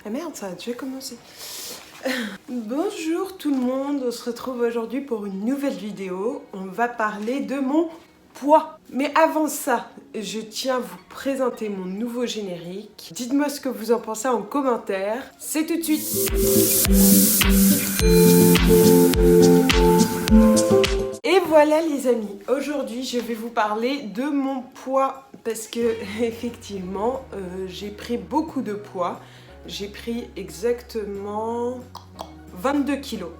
Ah merde, ça a déjà commencé. Bonjour tout le monde, on se retrouve aujourd'hui pour une nouvelle vidéo. On va parler de mon poids. Mais avant ça, je tiens à vous présenter mon nouveau générique. Dites-moi ce que vous en pensez en commentaire. C'est tout de suite. Et voilà les amis, aujourd'hui je vais vous parler de mon poids parce que effectivement j'ai pris beaucoup de poids. J'ai pris exactement 22 kilos.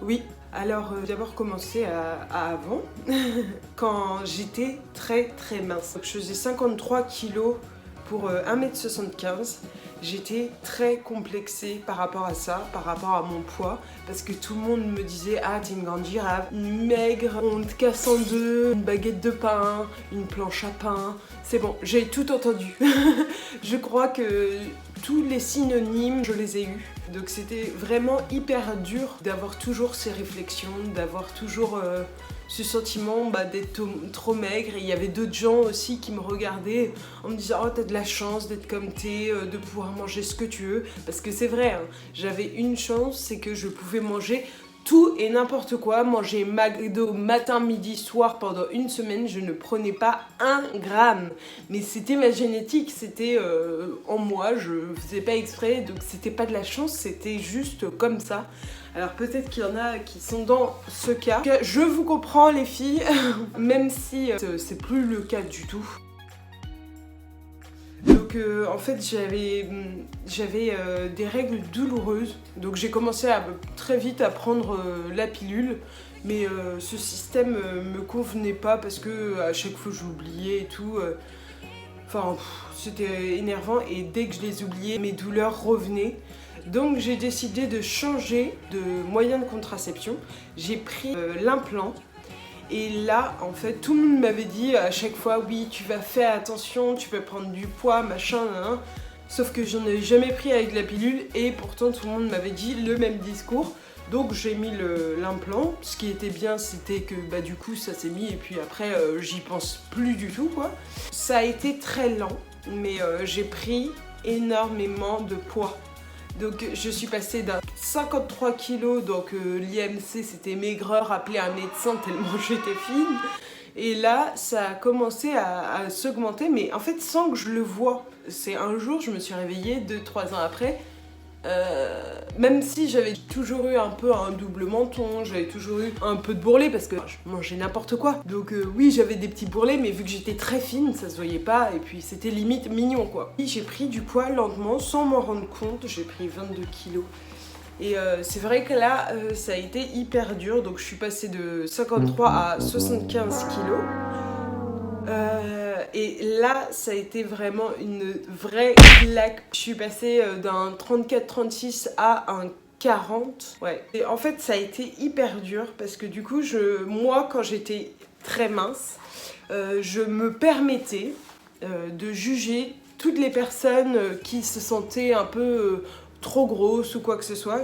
Oui, alors d'abord commencer à avant, quand j'étais très mince. Je faisais 53 kilos pour 1m75. J'étais très complexée par rapport à ça, par rapport à mon poids, parce que tout le monde me disait « Ah, t'es une grande girafe, une maigre, on te casse en deux, une baguette de pain, une planche à pain. » C'est bon, j'ai tout entendu. Je crois que tous les synonymes, je les ai eus. Donc c'était vraiment hyper dur d'avoir toujours ces réflexions, d'avoir toujours ce sentiment d'être trop maigre. Et il y avait d'autres gens aussi qui me regardaient en me disant « Oh, t'as de la chance d'être comme t'es, de pouvoir manger ce que tu veux. » Parce que c'est vrai, hein, j'avais une chance, c'est que je pouvais manger tout et n'importe quoi, manger McDo matin, midi, soir pendant une semaine, je ne prenais pas 1 gramme. Mais c'était ma génétique, c'était en moi, je faisais pas exprès, donc c'était pas de la chance, c'était juste comme ça. Alors peut-être qu'il y en a qui sont dans ce cas. Je vous comprends les filles, même si c'est plus le cas du tout. Donc en fait j'avais des règles douloureuses, donc j'ai commencé très vite à prendre la pilule, mais ce système me convenait pas parce que à chaque fois j'oubliais et tout, c'était énervant et dès que je les oubliais mes douleurs revenaient. Donc j'ai décidé de changer de moyen de contraception, j'ai pris l'implant. Et là, en fait, tout le monde m'avait dit à chaque fois, oui, tu vas faire attention, tu peux prendre du poids, machin, hein. Sauf que j'en ai jamais pris avec la pilule et pourtant tout le monde m'avait dit le même discours. Donc j'ai mis l'implant. Ce qui était bien, c'était que du coup ça s'est mis et puis après j'y pense plus du tout quoi. Ça a été très lent, mais j'ai pris énormément de poids. Donc je suis passée d'un 53 kg, donc l'IMC c'était maigreur, appelé un médecin tellement j'étais fine. Et là ça a commencé à s'augmenter, mais en fait sans que je le voie. C'est un jour je me suis réveillée, 2-3 ans après, même si j'avais toujours eu un peu un double menton, j'avais toujours eu un peu de bourrelet parce que je mangeais n'importe quoi. Donc oui j'avais des petits bourrelets, mais vu que j'étais très fine ça se voyait pas et puis c'était limite mignon quoi. J'ai pris du poids lentement sans m'en rendre compte, j'ai pris 22 kilos. Et c'est vrai que là ça a été hyper dur, donc je suis passée de 53 à 75 kilos. Et là, ça a été vraiment une vraie claque. Je suis passée d'un 34-36 à un 40. Ouais. Et en fait, ça a été hyper dur parce que du coup, moi, quand j'étais très mince, je me permettais de juger toutes les personnes qui se sentaient un peu trop grosses ou quoi que ce soit.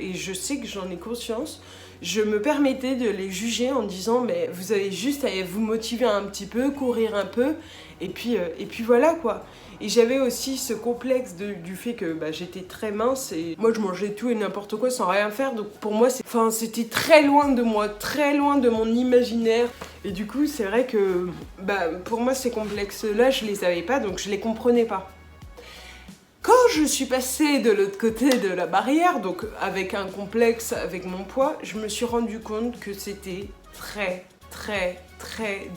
Et je sais que j'en ai conscience. Je me permettais de les juger en disant mais vous avez juste à vous motiver un petit peu, courir un peu et puis voilà quoi. Et j'avais aussi ce complexe du fait que j'étais très mince et moi je mangeais tout et n'importe quoi sans rien faire, donc pour moi c'était très loin de moi, très loin de mon imaginaire. Et du coup c'est vrai que pour moi ces complexes là je les avais pas, donc je les comprenais pas. Quand je suis passée de l'autre côté de la barrière, donc avec un complexe, avec mon poids, je me suis rendu compte que c'était très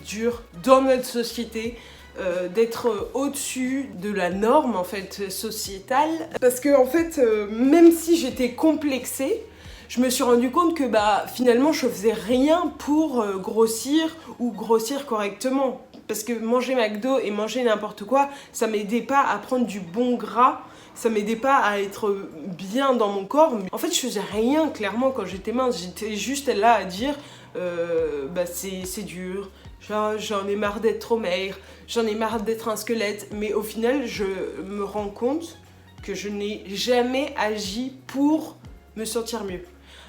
dur dans notre société d'être au-dessus de la norme en fait sociétale. Parce que en fait, même si j'étais complexée, je me suis rendu compte que finalement je faisais rien pour grossir ou grossir correctement. Parce que manger McDo et manger n'importe quoi, ça m'aidait pas à prendre du bon gras, ça m'aidait pas à être bien dans mon corps. En fait, je faisais rien clairement quand j'étais mince, j'étais juste là à dire c'est dur, j'en ai marre d'être trop maigre, j'en ai marre d'être un squelette. Mais au final, je me rends compte que je n'ai jamais agi pour me sentir mieux.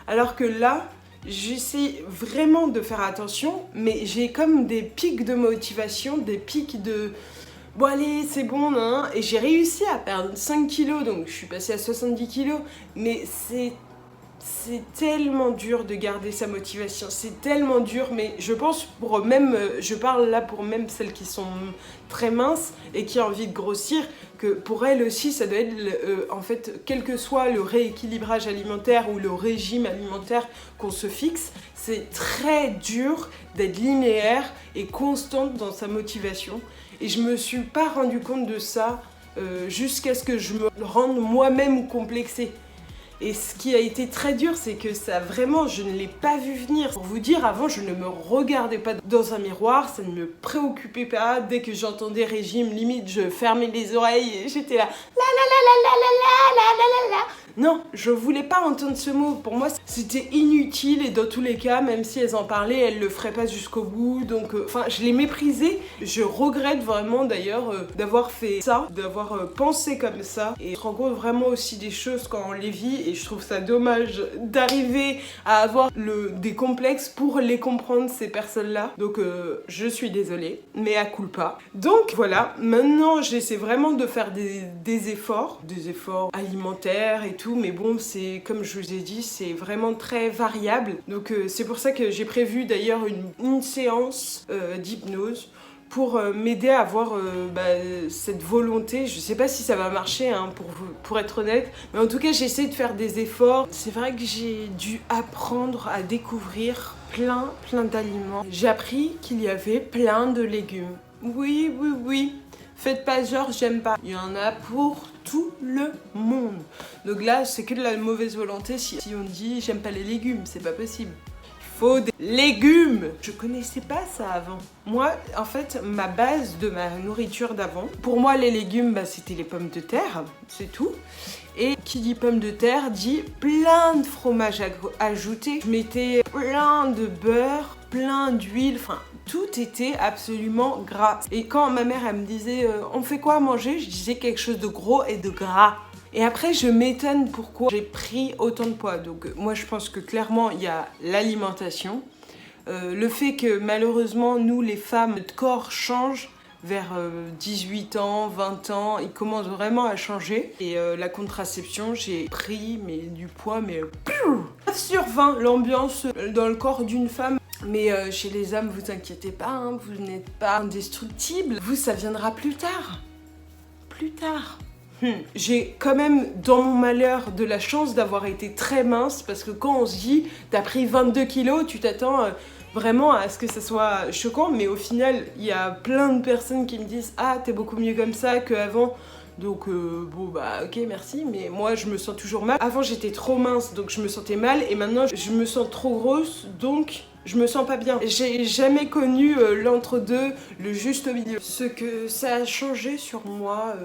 Alors que là, j'essaie vraiment de faire attention, mais j'ai comme des pics de motivation, des pics de bon allez c'est bon hein. Et j'ai réussi à perdre 5 kilos, donc je suis passée à 70 kilos, mais c'est tellement dur de garder sa motivation, c'est tellement dur, mais je pense pour même, je parle là pour même celles qui sont très minces et qui ont envie de grossir, que pour elles aussi ça doit être, en fait, quel que soit le rééquilibrage alimentaire ou le régime alimentaire qu'on se fixe, c'est très dur d'être linéaire et constante dans sa motivation. Et je me suis pas rendu compte de ça jusqu'à ce que je me rende moi-même complexée. Et ce qui a été très dur, c'est que ça vraiment, je ne l'ai pas vu venir. Pour vous dire, avant, je ne me regardais pas dans un miroir, ça ne me préoccupait pas. Dès que j'entendais régime, limite, je fermais les oreilles et j'étais là. La la la la la la la la la la. Non, je voulais pas entendre ce mot. Pour moi, c'était inutile et dans tous les cas, même si elles en parlaient, elles le feraient pas jusqu'au bout. Donc, enfin, je les méprisais. Je regrette vraiment d'ailleurs d'avoir fait ça, d'avoir pensé comme ça. Et on se rend compte vraiment aussi des choses quand on les vit. Et je trouve ça dommage d'arriver à avoir des complexes pour les comprendre, ces personnes-là. Donc, je suis désolée, mais à culpa. Donc, voilà. Maintenant, j'essaie vraiment de faire des efforts alimentaires et tout, mais bon, c'est comme je vous ai dit, c'est vraiment très variable. Donc c'est pour ça que j'ai prévu d'ailleurs une séance d'hypnose pour m'aider à avoir cette volonté. Je sais pas si ça va marcher hein, pour être honnête, mais en tout cas j'essaie de faire des efforts. C'est vrai que j'ai dû apprendre à découvrir plein d'aliments. J'ai appris qu'il y avait plein de légumes. Oui. Faites pas genre j'aime pas. Il y en a pour tout le monde. Donc là, c'est que de la mauvaise volonté si on dit j'aime pas les légumes, c'est pas possible. Il faut des légumes. Je connaissais pas ça avant. Moi, en fait, ma base de ma nourriture d'avant, pour moi les légumes, c'était les pommes de terre, c'est tout. Et qui dit pommes de terre dit plein de fromage ajouté. Je mettais plein de beurre, plein d'huile, enfin tout était absolument gras. Et quand ma mère elle me disait on fait quoi à manger, je disais quelque chose de gros et de gras. Et après je m'étonne pourquoi j'ai pris autant de poids. Donc moi je pense que clairement il y a l'alimentation, le fait que malheureusement nous les femmes, notre corps change vers 18 ans, 20 ans, il commence vraiment à changer. Et la contraception, j'ai pris du poids, 9 sur 20, l'ambiance dans le corps d'une femme. Mais chez les hommes, vous inquiétez pas, hein, vous n'êtes pas indestructible. Vous, ça viendra plus tard. Plus tard. J'ai quand même, dans mon malheur, de la chance d'avoir été très mince, parce que quand on se dit, t'as pris 22 kilos, tu t'attends vraiment à ce que ça soit choquant, mais au final, il y a plein de personnes qui me disent « Ah, t'es beaucoup mieux comme ça qu'avant ». Donc ok merci, mais moi je me sens toujours mal. Avant j'étais trop mince donc je me sentais mal et maintenant je me sens trop grosse donc je me sens pas bien. J'ai jamais connu l'entre-deux, le juste milieu. Ce que ça a changé sur moi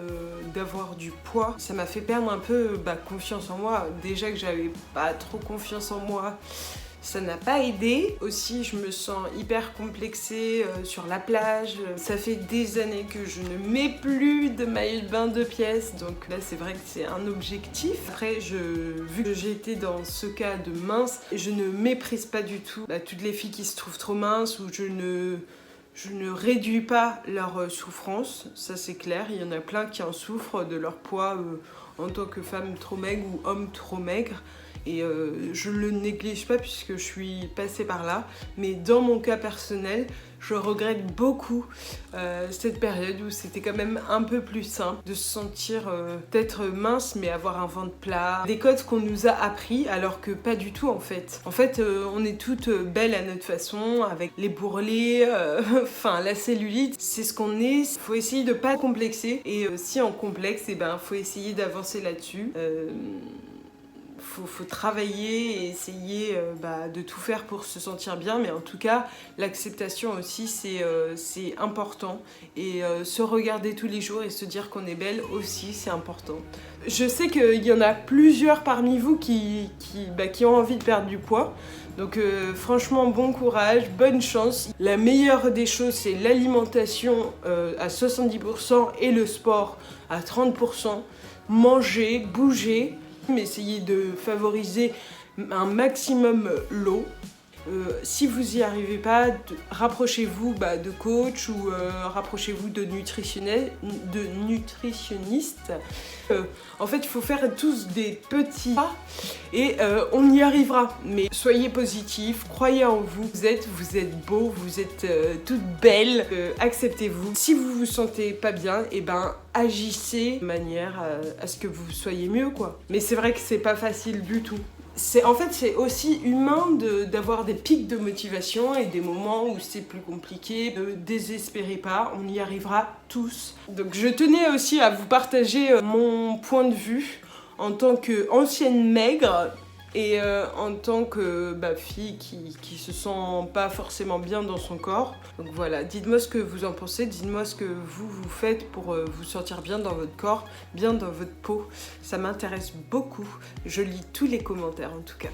d'avoir du poids, ça m'a fait perdre un peu confiance en moi. Déjà que j'avais pas trop confiance en moi, ça n'a pas aidé. Aussi, je me sens hyper complexée sur la plage. Ça fait des années que je ne mets plus de maillot de bain 2 pièces. Donc là, c'est vrai que c'est un objectif. Après, vu que j'ai été dans ce cas de mince, je ne méprise pas du tout toutes les filles qui se trouvent trop minces ou je ne réduis pas leur souffrance. Ça, c'est clair. Il y en a plein qui en souffrent de leur poids en tant que femme trop maigre ou homme trop maigre. Et je le néglige pas puisque je suis passée par là, mais dans mon cas personnel, je regrette beaucoup cette période où c'était quand même un peu plus simple de se sentir peut-être mince mais avoir un ventre plat. Des codes qu'on nous a appris alors que pas du tout en fait. En fait, on est toutes belles à notre façon avec les bourrelets, enfin la cellulite, c'est ce qu'on est. Il faut essayer de pas complexer et si on complexe, faut essayer d'avancer là-dessus. Faut travailler et essayer de tout faire pour se sentir bien, mais en tout cas l'acceptation aussi c'est important et se regarder tous les jours et se dire qu'on est belle aussi c'est important. Je sais qu'il y en a plusieurs parmi vous qui ont envie de perdre du poids, donc franchement bon courage, bonne chance. La meilleure des choses c'est l'alimentation à 70% et le sport à 30%. Manger, bouger, mais essayer de favoriser un maximum l'eau Si vous y arrivez pas, rapprochez-vous de coach ou rapprochez-vous de nutritionnistes. En fait, il faut faire tous des petits pas et on y arrivera. Mais soyez positifs, croyez en vous. Vous êtes beau, vous êtes toute belle. Acceptez-vous. Si vous vous sentez pas bien, et agissez de manière à ce que vous soyez mieux, quoi. Mais c'est vrai que c'est pas facile du tout. En fait, c'est aussi humain d'avoir des pics de motivation et des moments où c'est plus compliqué. Ne désespérez pas, on y arrivera tous. Donc je tenais aussi à vous partager mon point de vue en tant qu'ancienne maigre et en tant que fille qui se sent pas forcément bien dans son corps. Donc voilà, dites-moi ce que vous en pensez, dites-moi ce que vous faites pour vous sentir bien dans votre corps, bien dans votre peau. Ça m'intéresse beaucoup, je lis tous les commentaires en tout cas.